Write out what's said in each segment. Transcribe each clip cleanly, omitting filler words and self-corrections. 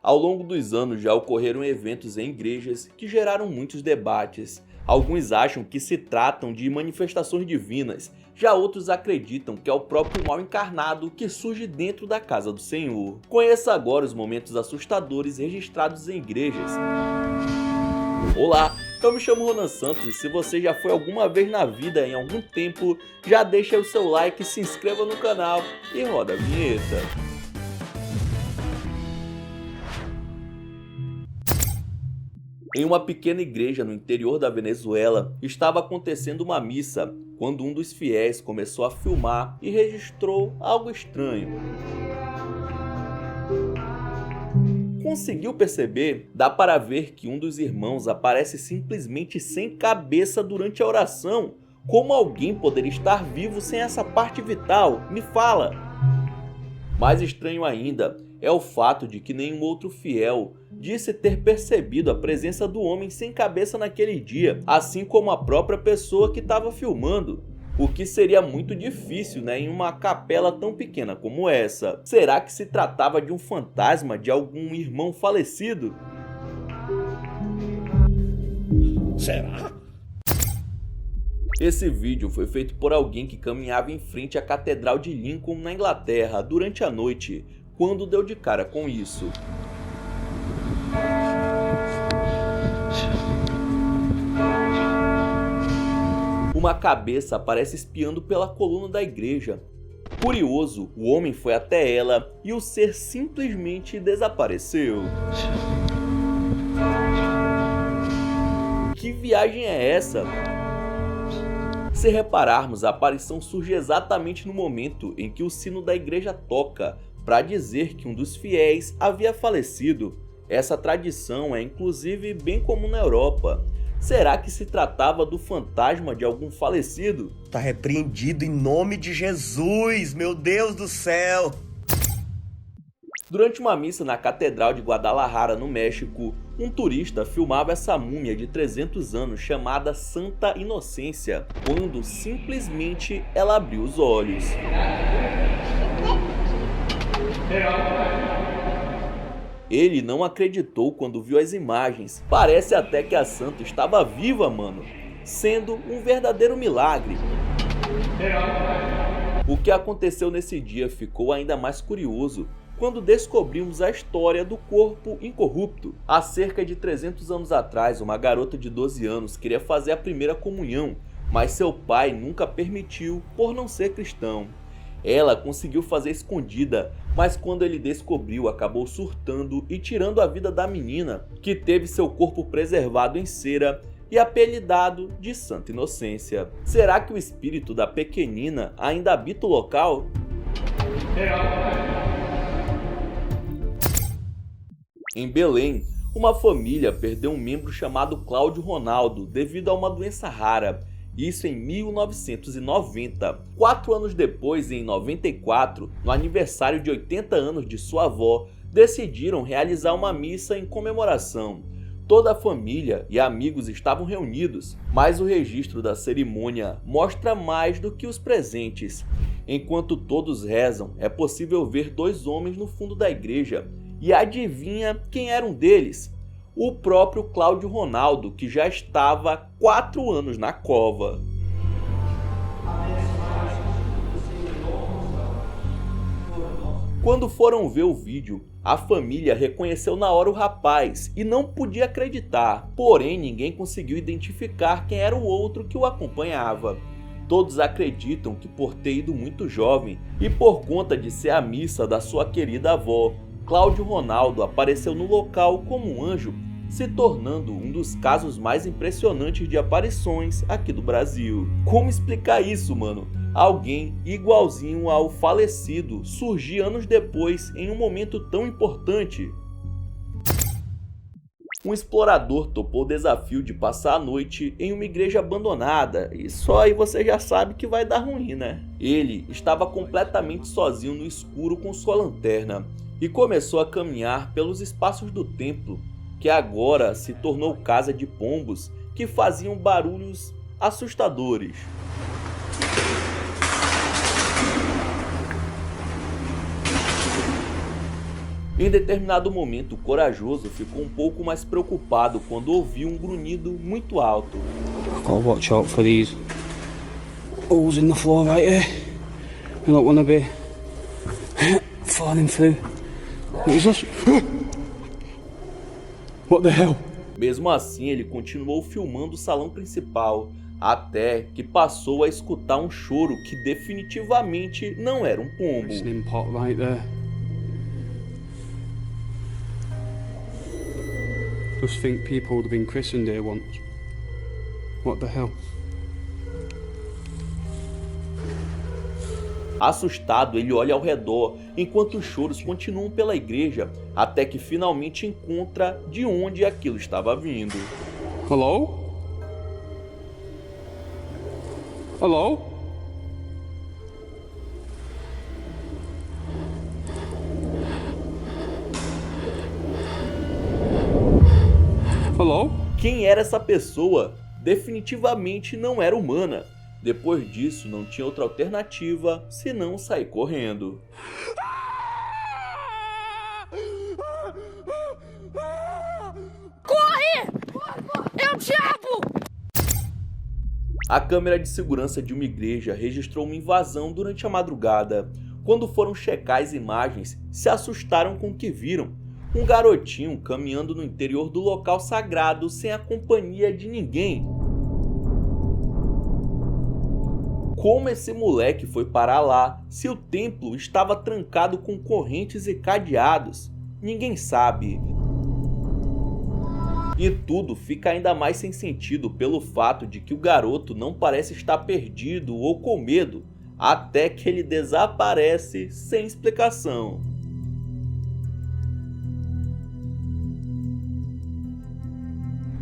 Ao longo dos anos já ocorreram eventos em igrejas que geraram muitos debates. Alguns acham que se tratam de manifestações divinas, já outros acreditam que é o próprio mal encarnado que surge dentro da casa do Senhor. Conheça agora os momentos assustadores registrados em igrejas. Olá, eu me chamo Ronan Santos e se você já foi alguma vez na vida em algum tempo, já deixa o seu like, se inscreva no canal e roda a vinheta. Em uma pequena igreja no interior da Venezuela, estava acontecendo uma missa, quando um dos fiéis começou a filmar e registrou algo estranho. Conseguiu perceber? Dá para ver que um dos irmãos aparece simplesmente sem cabeça durante a oração. Como alguém poderia estar vivo sem essa parte vital? Me fala! Mais estranho ainda é o fato de que nenhum outro fiel disse ter percebido a presença do homem sem cabeça naquele dia, assim como a própria pessoa que estava filmando. O que seria muito difícil, em uma capela tão pequena como essa. Será que se tratava de um fantasma de algum irmão falecido? Será? Esse vídeo foi feito por alguém que caminhava em frente à Catedral de Lincoln, na Inglaterra, durante a noite, quando deu de cara com isso. Uma cabeça aparece espiando pela coluna da igreja. Curioso, o homem foi até ela e o ser simplesmente desapareceu. Que viagem é essa? Se repararmos, a aparição surge exatamente no momento em que o sino da igreja toca para dizer que um dos fiéis havia falecido. Essa tradição é inclusive bem comum na Europa. Será que se tratava do fantasma de algum falecido? Tá repreendido em nome de Jesus, meu Deus do céu! Durante uma missa na Catedral de Guadalajara, no México, um turista filmava essa múmia de 300 anos chamada Santa Inocência, quando simplesmente ela abriu os olhos. Ele não acreditou quando viu as imagens. Parece até que a santa estava viva, mano. Sendo um verdadeiro milagre. O que aconteceu nesse dia ficou ainda mais curioso quando descobrimos a história do corpo incorrupto. Há cerca de 300 anos atrás, uma garota de 12 anos queria fazer a primeira comunhão, mas seu pai nunca permitiu por não ser cristão. Ela conseguiu fazer escondida, mas quando ele descobriu, acabou surtando e tirando a vida da menina, que teve seu corpo preservado em cera e apelidado de Santa Inocência. Será que o espírito da pequenina ainda habita o local? Em Belém, uma família perdeu um membro chamado Cláudio Ronaldo devido a uma doença rara. Isso em 1990. 4 anos depois, em 94, no aniversário de 80 anos de sua avó, decidiram realizar uma missa em comemoração. Toda a família e amigos estavam reunidos, mas o registro da cerimônia mostra mais do que os presentes. Enquanto todos rezam, é possível ver 2 homens no fundo da igreja. E adivinha quem era um deles? O próprio Cláudio Ronaldo, que já estava há 4 anos na cova. Quando foram ver o vídeo, a família reconheceu na hora o rapaz e não podia acreditar, porém ninguém conseguiu identificar quem era o outro que o acompanhava. Todos acreditam que por ter ido muito jovem e por conta de ser a missa da sua querida avó, Cláudio Ronaldo apareceu no local como um anjo, se tornando um dos casos mais impressionantes de aparições aqui do Brasil. Como explicar isso, mano? Alguém igualzinho ao falecido surgir anos depois em um momento tão importante. Um explorador topou o desafio de passar a noite em uma igreja abandonada, e só aí você já sabe que vai dar ruim, né? Ele estava completamente sozinho no escuro com sua lanterna e começou a caminhar pelos espaços do templo, que agora se tornou casa de pombos que faziam barulhos assustadores. Em determinado momento, o corajoso ficou um pouco mais preocupado quando ouviu um grunhido muito alto. Gotta watch out for these holes in the floor right here. I don't want to be falling through. What is this? What the hell? Mesmo assim, ele continuou filmando o salão principal, até que passou a escutar um choro que definitivamente não era um pombo. Listening pot right there. Just think people would have been christened here once. What the hell? Assustado, ele olha ao redor, enquanto os choros continuam pela igreja, até que finalmente encontra de onde aquilo estava vindo. Hello? Hello? Hello? Quem era essa pessoa? Definitivamente não era humana. Depois disso, não tinha outra alternativa senão sair correndo. Corre! É o diabo! A câmera de segurança de uma igreja registrou uma invasão durante a madrugada. Quando foram checar as imagens, se assustaram com o que viram. Um garotinho caminhando no interior do local sagrado sem a companhia de ninguém. Como esse moleque foi parar lá se o templo estava trancado com correntes e cadeados? Ninguém sabe. E tudo fica ainda mais sem sentido pelo fato de que o garoto não parece estar perdido ou com medo, até que ele desaparece sem explicação.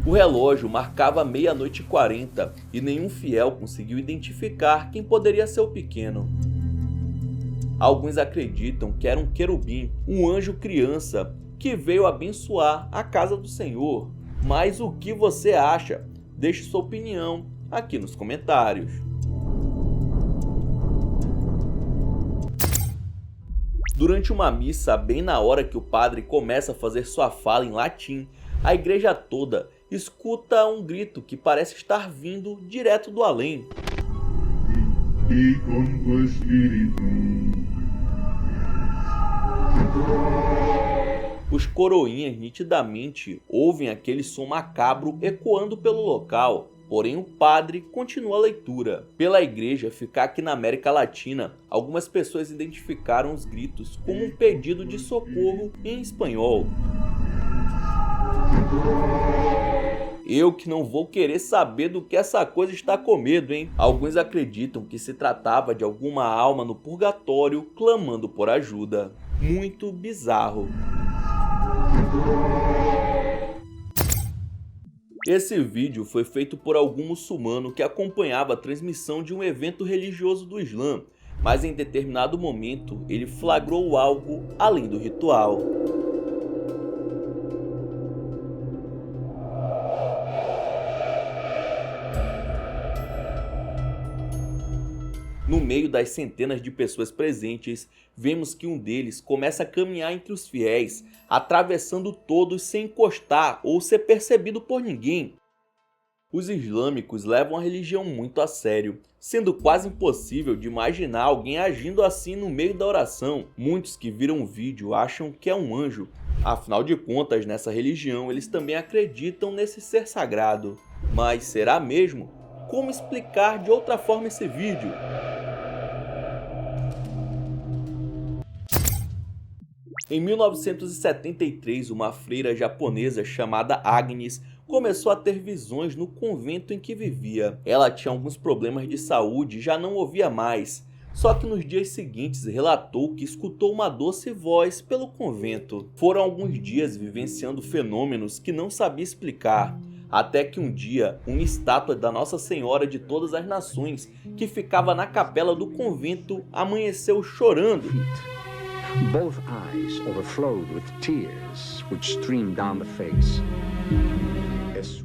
O relógio marcava 00:40 e nenhum fiel conseguiu identificar quem poderia ser o pequeno. Alguns acreditam que era um querubim, um anjo criança, que veio abençoar a casa do Senhor. Mas o que você acha? Deixe sua opinião aqui nos comentários. Durante uma missa, bem na hora que o padre começa a fazer sua fala em latim, a igreja toda escuta um grito que parece estar vindo direto do além. E com tu espírito. Os coroinhas nitidamente ouvem aquele som macabro ecoando pelo local, porém o padre continua a leitura. Pela igreja ficar aqui na América Latina, algumas pessoas identificaram os gritos como um pedido de socorro em espanhol. Eu que não vou querer saber do que essa coisa está com medo, hein? Alguns acreditam que se tratava de alguma alma no purgatório clamando por ajuda. Muito bizarro. Esse vídeo foi feito por algum muçulmano que acompanhava a transmissão de um evento religioso do Islã, mas em determinado momento ele flagrou algo além do ritual. No meio das centenas de pessoas presentes, vemos que um deles começa a caminhar entre os fiéis, atravessando todos sem encostar ou ser percebido por ninguém. Os islâmicos levam a religião muito a sério, sendo quase impossível de imaginar alguém agindo assim no meio da oração. Muitos que viram o vídeo acham que é um anjo, afinal de contas, nessa religião eles também acreditam nesse ser sagrado. Mas será mesmo? Como explicar de outra forma esse vídeo? Em 1973, uma freira japonesa chamada Agnes começou a ter visões no convento em que vivia. Ela tinha alguns problemas de saúde e já não ouvia mais, só que nos dias seguintes relatou que escutou uma doce voz pelo convento. Foram alguns dias vivenciando fenômenos que não sabia explicar, até que um dia, uma estátua da Nossa Senhora de Todas as Nações, que ficava na capela do convento, amanheceu chorando. Both eyes overflowed with tears which streamed down the face.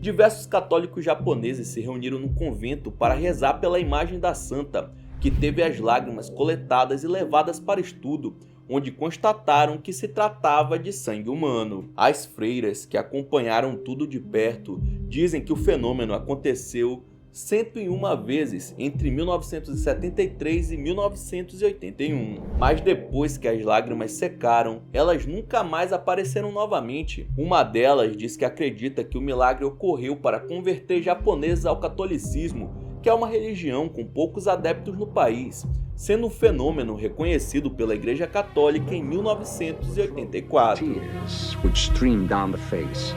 Diversos católicos japoneses se reuniram no convento para rezar pela imagem da santa, que teve as lágrimas coletadas e levadas para estudo, onde constataram que se tratava de sangue humano. As freiras, que acompanharam tudo de perto, dizem que o fenômeno aconteceu 101 vezes entre 1973 e 1981, mas depois que as lágrimas secaram, elas nunca mais apareceram novamente. Uma delas diz que acredita que o milagre ocorreu para converter japoneses ao catolicismo, que é uma religião com poucos adeptos no país, sendo um fenômeno reconhecido pela Igreja Católica em 1984. Tears would stream down the face.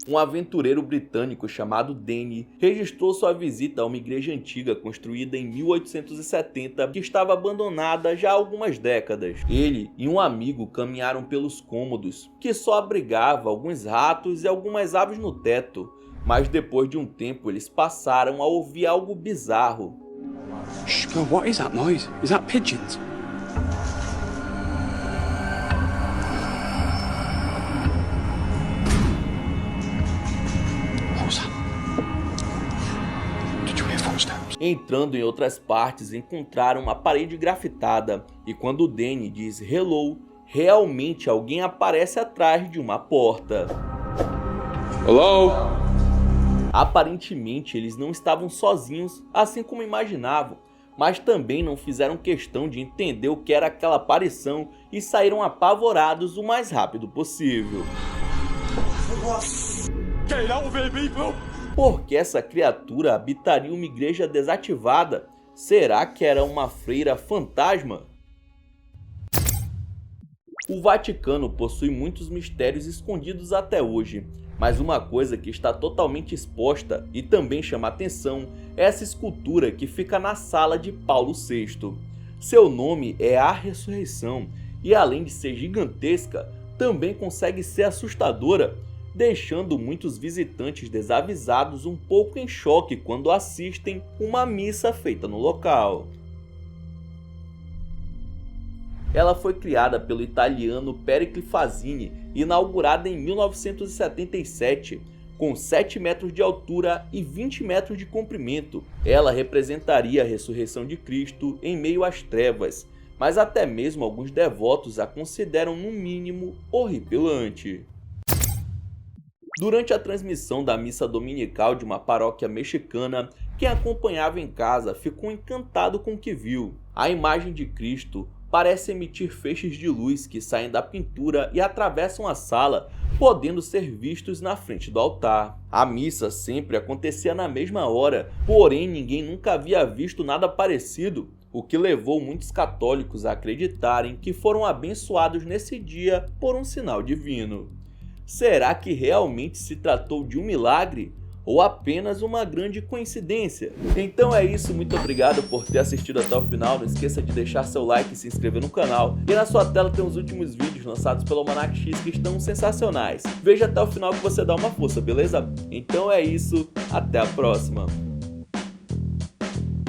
Um aventureiro britânico chamado Danny registrou sua visita a uma igreja antiga construída em 1870 que estava abandonada já há algumas décadas. Ele e um amigo caminharam pelos cômodos, que só abrigava alguns ratos e algumas aves no teto, mas depois de um tempo eles passaram a ouvir algo bizarro. Shh, God, what is that noise? Is that pigeons? Entrando em outras partes, encontraram uma parede grafitada, e quando Danny diz hello, realmente alguém aparece atrás de uma porta. Hello? Aparentemente eles não estavam sozinhos, assim como imaginavam, mas também não fizeram questão de entender o que era aquela aparição e saíram apavorados o mais rápido possível. Por que essa criatura habitaria uma igreja desativada? Será que era uma freira fantasma? O Vaticano possui muitos mistérios escondidos até hoje, mas uma coisa que está totalmente exposta e também chama atenção é essa escultura que fica na sala de Paulo VI. Seu nome é A Ressurreição e, além de ser gigantesca, também consegue ser assustadora, deixando muitos visitantes desavisados um pouco em choque quando assistem uma missa feita no local. Ela foi criada pelo italiano Pericle Fazzini, inaugurada em 1977, com 7 metros de altura e 20 metros de comprimento. Ela representaria a ressurreição de Cristo em meio às trevas, mas até mesmo alguns devotos a consideram no mínimo horripilante. Durante a transmissão da missa dominical de uma paróquia mexicana, quem acompanhava em casa ficou encantado com o que viu. A imagem de Cristo parece emitir feixes de luz que saem da pintura e atravessam a sala, podendo ser vistos na frente do altar. A missa sempre acontecia na mesma hora, porém ninguém nunca havia visto nada parecido, o que levou muitos católicos a acreditarem que foram abençoados nesse dia por um sinal divino. Será que realmente se tratou de um milagre? Ou apenas uma grande coincidência? Então é isso, muito obrigado por ter assistido até o final, não esqueça de deixar seu like e se inscrever no canal, e na sua tela tem os últimos vídeos lançados pelo Almanac X que estão sensacionais. Veja até o final que você dá uma força, beleza? Então é isso, até a próxima!